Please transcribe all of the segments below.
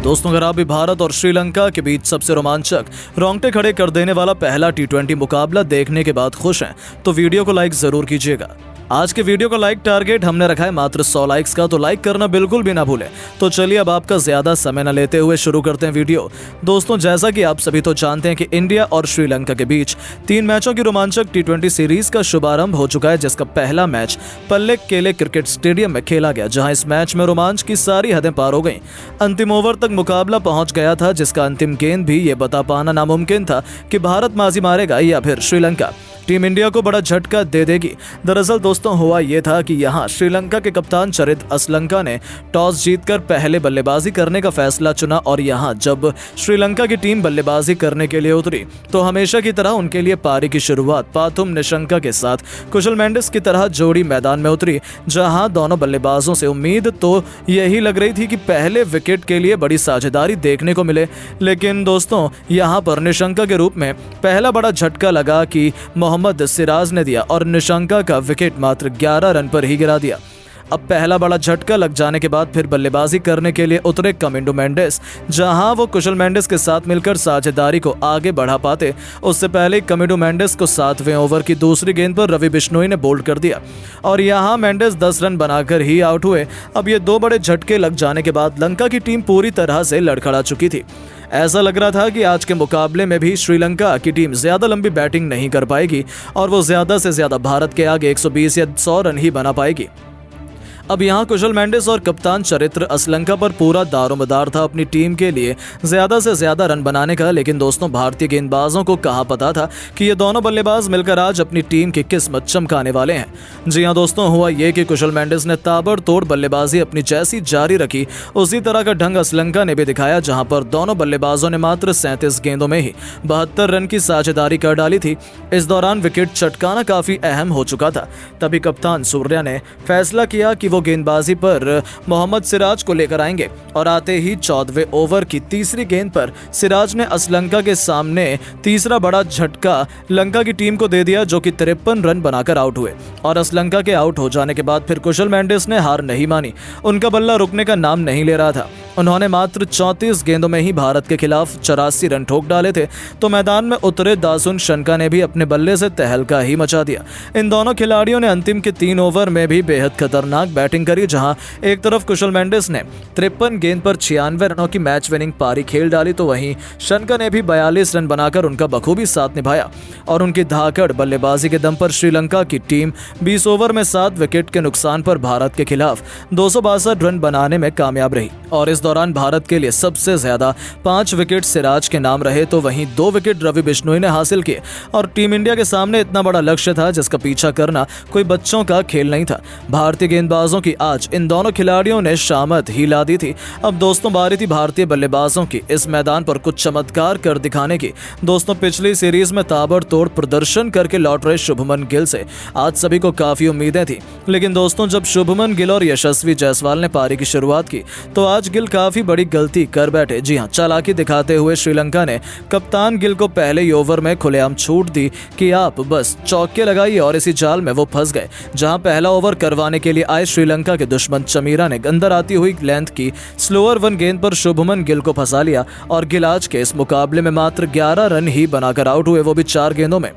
दोस्तों, अगर आप भी भारत और श्रीलंका के बीच सबसे रोमांचक, रोंगटे खड़े कर देने वाला पहला टी20 मुकाबला देखने के बाद खुश हैं, तो वीडियो को लाइक जरूर कीजिएगा। आज के वीडियो का लाइक टारगेट हमने रखा है मात्र 100 लाइक्स का, तो लाइक करना बिल्कुल भी ना भूलें। तो चलिए अब आपका ज्यादा समय न लेते हुए शुरू करते हैं वीडियो। दोस्तों, जैसा कि आप सभी तो जानते हैं कि इंडिया और श्रीलंका के बीच 3 मैचों की रोमांचक टी20 सीरीज का शुभारंभ हो चुका है, जिसका पहला मैच पल्लेक केले क्रिकेट स्टेडियम में खेला गया, जहां इस मैच में रोमांच की सारी हदें पार हो गईं। अंतिम ओवर तक मुकाबला पहुंच गया था, जिसका अंतिम गेंद भी ये बता पाना नामुमकिन था कि भारत माजी मारेगा या फिर श्रीलंका टीम इंडिया को बड़ा झटका दे देगी। दरअसल दोस्तों, हुआ यह था कि यहां श्रीलंका के कप्तान चरित असलंका ने टॉस जीतकर पहले बल्लेबाजी करने का फैसला चुना, और यहां जब श्रीलंका की टीम बल्लेबाजी करने के लिए उतरी तो हमेशा की तरह उनके लिए पारी की शुरुआत पाथुम निशंका के साथ कुशल मेंडिस की तरह जोड़ी मैदान में उतरी, जहां दोनों बल्लेबाजों से उम्मीद तो यही लग रही थी कि पहले विकेट के लिए बड़ी साझेदारी देखने को मिले। लेकिन दोस्तों, यहां पर निशंका के रूप में पहला बड़ा झटका लगा कि मोहम्मद सिराज ने दिया और निशंका का विकेट मात्र 11 रन पर ही गिरा दिया। अब पहला बड़ा झटका लग जाने के बाद फिर बल्लेबाजी करने के लिए उतरे कमिंडो मेंडिस, जहां वो कुशल मेंडिस के साथ मिलकर साझेदारी को आगे बढ़ा पाते। उससे पहले कमिंडो मेंडिस को 7वें ओवर की दूसरी गेंद पर रवि बिश्नोई ने बोल्ड कर दिया और यहां मेंडिस 10 रन बनाकर ही आउट हुए। अब ये 2 बड़े झटके लग जाने के बाद लंका की टीम पूरी तरह से लड़खड़ा चुकी थी। ऐसा लग रहा था कि आज के मुकाबले में भी श्रीलंका की टीम ज्यादा लंबी बैटिंग नहीं कर पाएगी और वो ज्यादा से ज्यादा भारत के आगे 120 या 100 रन ही बना पाएगी। अब यहाँ कुशल मेंडिस और कप्तान चरित्र असलंका पर पूरा दारोमदार था अपनी टीम के लिए ज्यादा से ज्यादा रन बनाने का। लेकिन दोस्तों, भारतीय गेंदबाजों को कहाँ पता था कि ये दोनों बल्लेबाज मिलकर आज अपनी टीम की किस्मत चमकाने वाले हैं। जी हाँ दोस्तों, हुआ ये कि कुशल मेंडिस ने ताबड़तोड़ बल्लेबाजी अपनी जैसी जारी रखी, उसी तरह का ढंग असलंका ने भी दिखाया, जहां पर दोनों बल्लेबाजों ने मात्र 37 गेंदों में ही 72 रन की साझेदारी कर डाली थी। इस दौरान विकेट चटकाना काफी अहम हो चुका था। तभी कप्तान सूर्या ने फैसला किया कि वो गेंदबाजी पर मोहम्मद सिराज को लेकर आएंगे, और आते ही 14वें ओवर की तीसरी गेंद पर सिराज ने असलंका के सामने तीसरा बड़ा झटका लंका की टीम को दे दिया, जो कि 53 रन बनाकर आउट हुए। और असलंका के आउट हो जाने के बाद फिर कुशल मेंडिस ने हार नहीं मानी। उनका बल्ला रुकने का नाम नहीं ले रहा था। उन्होंने मात्र 34 गेंदों में ही भारत के खिलाफ 84 रन ठोक डाले थे। तो मैदान में उतरे दासुन शनका ने भी अपने बल्ले से तहलका ही मचा दिया। इन दोनों खिलाड़ियों ने अंतिम के 3 ओवर में भी बेहद खतरनाक बैटिंग करी, जहां एक तरफ कुशल मेंडिस ने 53 गेंद पर 96 रनों की मैच विनिंग पारी खेल डाली, तो वहीं शनका ने भी 42 रन बनाकर उनका बखूबी साथ निभाया। और उनकी धाकड़ बल्लेबाजी के दम पर श्रीलंका की टीम 20 ओवर में 7 विकेट के नुकसान पर भारत के खिलाफ 262 रन बनाने में कामयाब रही। और इस दौरान भारत के लिए सबसे ज्यादा 5 विकेट सिराज के नाम रहे, तो वहीं 2 विकेट रवि बिश्नोई ने हासिल किए। और टीम इंडिया के सामने इतना बड़ा लक्ष्य था जिसका पीछा करना कोई बच्चों का खेल नहीं था। भारतीय गेंदबाजों की आज इन दोनों खिलाड़ियों ने शामत ही ला दी थी। अब दोस्तों, बारी थी भारतीय बल्लेबाजों की इस मैदान पर कुछ चमत्कार कर दिखाने की। दोस्तों, पिछली सीरीज में ताबड़तोड़ प्रदर्शन करके लौट रहे शुभमन गिल से आज सभी को काफी उम्मीदें थी। लेकिन दोस्तों, जब शुभमन गिल और यशस्वी जायसवाल ने पारी की शुरुआत की तो आज गिल काफी बड़ी गलती कर बैठे। जी हां, चालाकी दिखाते हुए श्रीलंका ने कप्तान गिल को पहले ही ओवर में खुलेआम छूट दी कि आप बस चौके लगाइए, और इसी जाल में वो फंस गए, जहां पहला ओवर करवाने के लिए आए श्रीलंका के दुश्मन चमीरा ने अंदर आती हुई लेंथ की स्लोअर 1 गेंद पर शुभमन गिल को फंसा लिया। और गिल आज के इस मुकाबले में मात्र 11 रन ही बनाकर आउट हुए, वो भी 4 गेंदों में।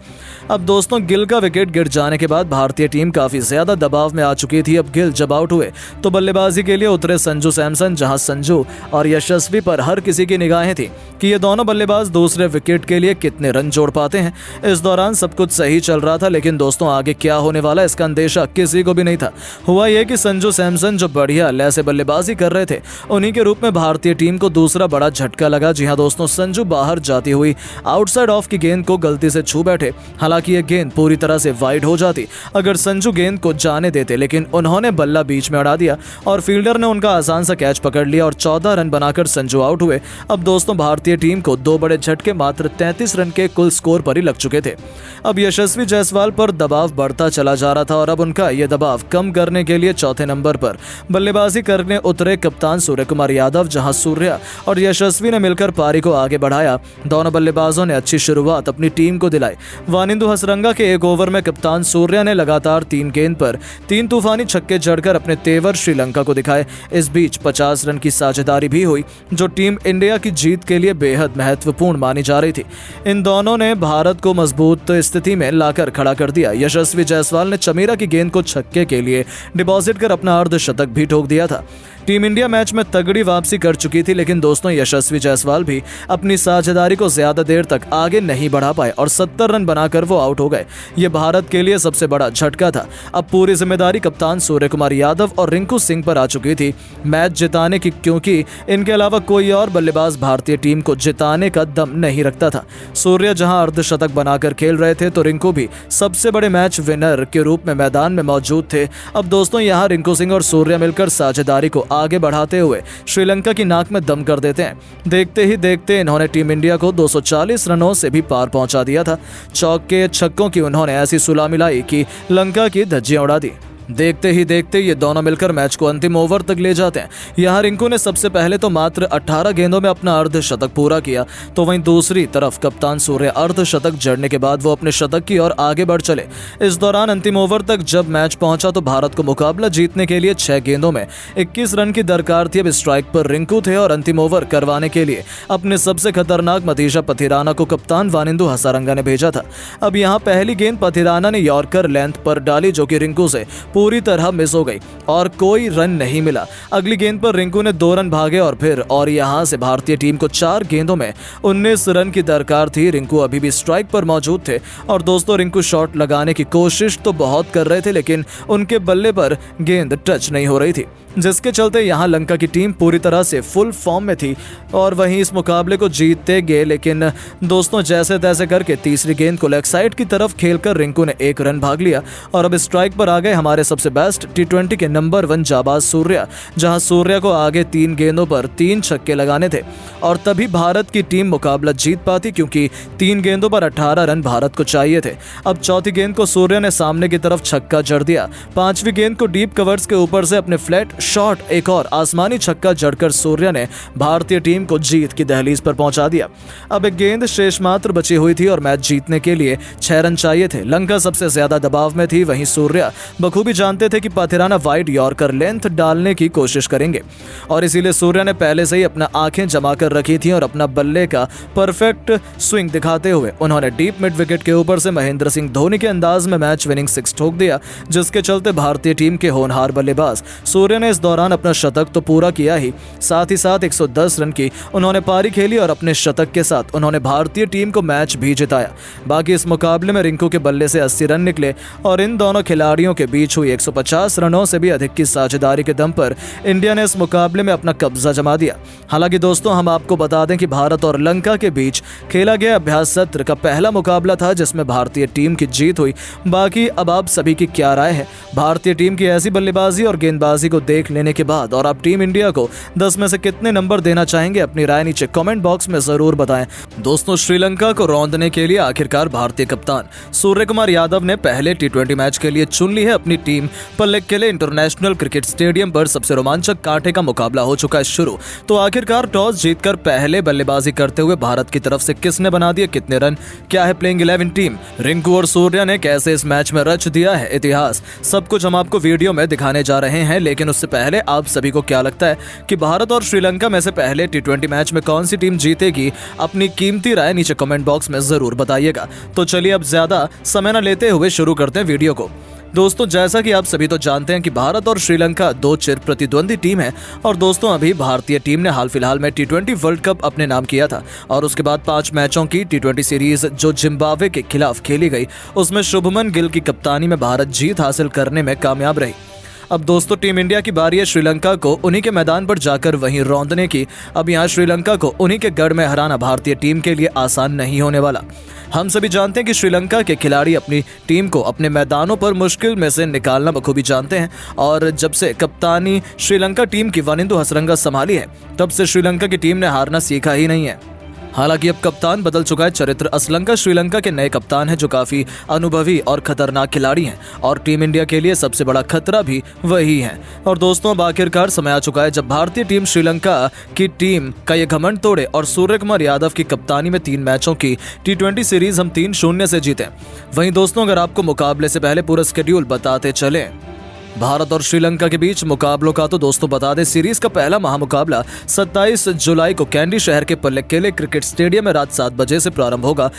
अब दोस्तों, गिल का विकेट गिर जाने के बाद भारतीय टीम काफी ज्यादा दबाव में आ चुकी थी। अब गिल जब आउट हुए तो बल्लेबाजी के लिए उतरे संजू सैमसन, जहां संजू और यशस्वी पर हर किसी की निगाहें थी कि ये दोनों बल्लेबाज दूसरे विकेट के लिए कितने रन जोड़ पाते हैं। इस दौरान सब कुछ सही चल रहा था, लेकिन दोस्तों, आगे क्या होने वाला इसका अंदेशा किसी को भी नहीं था। हुआ यह कि संजू सैमसन जो बढ़िया लय से बल्लेबाजी कर रहे थे, उन्हीं के रूप में भारतीय टीम को दूसरा बड़ा झटका लगा। जी हां दोस्तों, संजू बाहर जाती हुई आउटसाइड ऑफ की गेंद को गलती से छू बैठे। हालांकि यह गेंद पूरी तरह से वाइड हो जाती अगर संजू गेंद को जाने देते, लेकिन उन्होंने बल्ला बीच में अड़ा दिया और फील्डर ने उनका आसान सा कैच पकड़ लिया और 14 रन बनाकर संजू आउट हुए। अब दोस्तों, भारतीय टीम को 2 बड़े झटके मात्र 33 रन के कुल स्कोर पर ही लग चुके थे। अब यशस्वी जायसवाल पर दबाव बढ़ता चला जा रहा था और अब उनका यह दबाव कम करने के लिए चौथे नंबर पर बल्लेबाजी करने उतरे कप्तान सूर्यकुमार यादव, जहां सूर्या और यशस्वी ने मिलकर पारी को आगे बढ़ाया। दोनों बल्लेबाजों ने अच्छी शुरुआत अपनी टीम को दिलाई। वानिंदु हसरंगा के एक ओवर में कप्तान सूर्या ने लगातार 3 गेंद पर 3 तूफानी छक्के जड़कर अपने तेवर श्रीलंका को दिखाए। इस बीच 50 रन की साझेदारी भी हुई, जो टीम इंडिया की जीत के लिए बेहद महत्वपूर्ण मानी जा रही थी। इन दोनों ने भारत को मजबूत स्थिति में लाकर खड़ा कर दिया। यशस्वी जायसवाल ने चमीरा की गेंद को छक्के के लिए डिपॉजिट कर अपना अर्धशतक भी ठोक दिया था। टीम इंडिया मैच में तगड़ी वापसी कर चुकी थी, लेकिन दोस्तों यशस्वी जायसवाल भी अपनी साझेदारी को ज्यादा देर तक आगे नहीं बढ़ा पाए और 70 रन बनाकर वो आउट हो गए। ये भारत के लिए सबसे बड़ा झटका था। अब पूरी जिम्मेदारी कप्तान सूर्यकुमार यादव और रिंकू सिंह पर आ चुकी थी मैच जिताने की, क्योंकि इनके अलावा कोई और बल्लेबाज भारतीय टीम को जिताने का दम नहीं रखता था। सूर्य जहां अर्धशतक बनाकर खेल रहे थे तो रिंकू भी सबसे बड़े मैच विनर के रूप में मैदान में मौजूद थे। अब दोस्तों यहाँ रिंकू सिंह और सूर्य मिलकर साझेदारी को आगे बढ़ाते हुए श्रीलंका की नाक में दम कर देते हैं। देखते ही देखते इन्होंने टीम इंडिया को 240 रनों से भी पार पहुंचा दिया था। चौके छक्कों की उन्होंने ऐसी सुला मिलाई कि लंका की धज्जियां उड़ा दी। देखते ही देखते ये दोनों मिलकर मैच को अंतिम ओवर तक ले जाते हैं। यहाँ रिंकू ने सबसे पहले तो मात्र 18 गेंदों में अपना अर्धशतक पूरा किया, तो वहीं दूसरी तरफ कप्तान सूर्य अर्धशतक जड़ने के बाद वो अपने शतक की ओर आगे बढ़ चले। इस दौरान अंतिम ओवर तक जब मैच पहुंचा तो भारत को मुकाबला जीतने के लिए 6 गेंदों में 21 रन की दरकार थी। अब स्ट्राइक पर रिंकू थे और अंतिम ओवर करवाने के लिए अपने सबसे खतरनाक मतीजा पथिराना को कप्तान वानिंदु हसरंगा ने भेजा था। अब यहाँ पहली गेंद पथिराना ने यॉर्कर लेंथ पर डाली, जो कि रिंकू से पूरी तरह मिस हो गई और कोई रन नहीं मिला। अगली गेंद पर रिंकू ने 2 रन भागे और यहां से भारतीय टीम को 4 गेंदों में 19 रन की दरकार थी। रिंकू अभी भी स्ट्राइक पर मौजूद थे और दोस्तों रिंकू शॉट लगाने की कोशिश तो बहुत कर रहे थे, लेकिन उनके बल्ले पर गेंद टच नहीं हो रही थी, जिसके चलते यहां लंका की टीम पूरी तरह से फुल फॉर्म में थी और वहीं इस मुकाबले को जीतते गए। लेकिन दोस्तों जैसे तैसे करके तीसरी गेंद को लेग साइड की तरफ खेलकर रिंकू ने 1 रन भाग लिया और अब स्ट्राइक पर आ गए हमारे सबसे बेस्ट T20 के नंबर 1 जाबाज सूर्या, जहां सूर्या को आगे 3 गेंदों पर 3 छक्के लगाने थे और तभी भारत की टीम मुकाबला जीत पाती, क्योंकि 3 गेंदों पर 18 रन भारत को चाहिए थे। अब चौथी गेंद को सूर्या ने सामने की तरफ छक्का जड़ दिया। 5वीं गेंद को डीप कवर्स के ऊपर से अपने फ्लैट शॉट एक और आसमानी छक्का जड़कर सूर्या ने भारतीय टीम को जीत की दहलीज पर पहुंचा दिया। अब एक गेंद शेष मात्र बची हुई थी और मैच जीतने के लिए 6 रन चाहिए थे। लंका सबसे ज्यादा दबाव में थी, वहीं सूर्या बखूबी जानते थे कि पथिराना वाइड यॉर्कर लेंथ डालने की कोशिश करेंगे और इसीलिए सूर्या ने पहले से ही अपना आंखें जमा कर रखी थी और अपना बल्ले का परफेक्ट स्विंग दिखाते हुए उन्होंने डीप मिड विकेट के ऊपर से महेंद्र सिंह धोनी के अंदाज में मैच विनिंग 6 ठोक दिया, जिसके चलते भारतीय टीम के होनहार बल्लेबाज सूर्य ने इस दौरान अपना शतक तो पूरा किया ही साथ 110 रन की उन्होंने पारी खेली और अपने शतक के साथ उन्होंने भारतीय टीम को मैच भी जिताया। बाकी इस मुकाबले में रिंकू के बल्ले से 80 रन निकले और इन दोनों खिलाड़ियों के बीच हुई 150 रनों से भी अधिक की साझेदारी के दम पर इंडिया ने इस मुकाबले में अपना कब्जा जमा दिया। हालांकि दोस्तों हम आपको बता दें कि भारत और लंका के बीच खेला गया अभ्यास सत्र का पहला मुकाबला था, जिसमें भारतीय टीम की जीत हुई। बाकी अब आप सभी की क्या राय है भारतीय टीम की ऐसी बल्लेबाजी और गेंदबाजी को देख लेने के बाद, और आप टीम इंडिया को 10 में से कितने नंबर देना चाहेंगे? अपनी राय नीचे कमेंट बॉक्स में जरूर बताएं। दोस्तों श्रीलंका को रौंदने के लिए आखिरकार भारतीय कप्तान सूर्यकुमार यादव ने पहले T20 मैच के लिए चुन ली है अपनी टीम। पल्लेक्केले इंटरनेशनल क्रिकेट स्टेडियम पर सबसे रोमांचक कांटे का मुकाबला हो चुका है शुरू। तो आखिरकार टॉस जीतकर पहले बल्लेबाजी करते हुए भारत की तरफ से किसने बना दिए कितने रन? क्या है प्लेइंग 11 टीम? रिंकू और सूर्या ने कैसे इस मैच में रच दिया है इतिहास? सब कुछ हम आपको वीडियो में दिखाने जा रहे हैं, लेकिन उससे पहले आप सभी को क्या लगता है कि भारत और श्रीलंका में से पहले T20 मैच में कौन सी टीम जीतेगी? अपनी कीमती राय नीचे कमेंट बॉक्स में जरूर बताइएगा। तो चलिए अब ज्यादा समय न लेते हुए शुरू करते हैं वीडियो को। दोस्तों जैसा कि आप सभी तो जानते हैं कि भारत और श्रीलंका 2 चिर प्रतिद्वंदी टीम है और दोस्तों अभी भारतीय टीम ने हाल फिलहाल में T20 वर्ल्ड कप अपने नाम किया था और उसके बाद 5 मैचों की T20 सीरीज जो जिम्बाब्वे के खिलाफ खेली गई, उसमें शुभमन गिल की कप्तानी में भारत जीत हासिल करने में कामयाब रही। अब दोस्तों टीम इंडिया की बारी है श्रीलंका को उन्हीं के मैदान पर जाकर वहीं रौंदने की। अब यहाँ श्रीलंका को उन्हीं के गढ़ में हराना भारतीय टीम के लिए आसान नहीं होने वाला। हम सभी जानते हैं कि श्रीलंका के खिलाड़ी अपनी टीम को अपने मैदानों पर मुश्किल में से निकालना बखूबी जानते हैं और जब से कप्तानी श्रीलंका टीम की वानिंदु हसरंगा संभाली है, तब से श्रीलंका की टीम ने हारना सीखा ही नहीं है। हालांकि अब कप्तान बदल चुका है, चरित्र असलंका श्रीलंका के नए कप्तान हैं जो काफी अनुभवी और खतरनाक खिलाड़ी हैं और टीम इंडिया के लिए सबसे बड़ा खतरा भी वही है। और दोस्तों, अब आखिरकार समय आ चुका है जब भारतीय टीम श्रीलंका की टीम का ये घमंड तोड़े और सूर्य कुमार यादव की कप्तानी में 3 मैचों की T20 सीरीज हम 3-0 से जीते। वहीं दोस्तों, अगर आपको मुकाबले से पहले पूरा शेड्यूल बताते चले भारत और श्रीलंका के बीच मुकाबलों का, तो दोस्तों बता दें सीरीज का पहला महामुकाबला 27 जुलाई को कैंडी शहर के पल्लेकेले क्रिकेट स्टेडियम में रात 7 बजे से प्रारंभ होगा।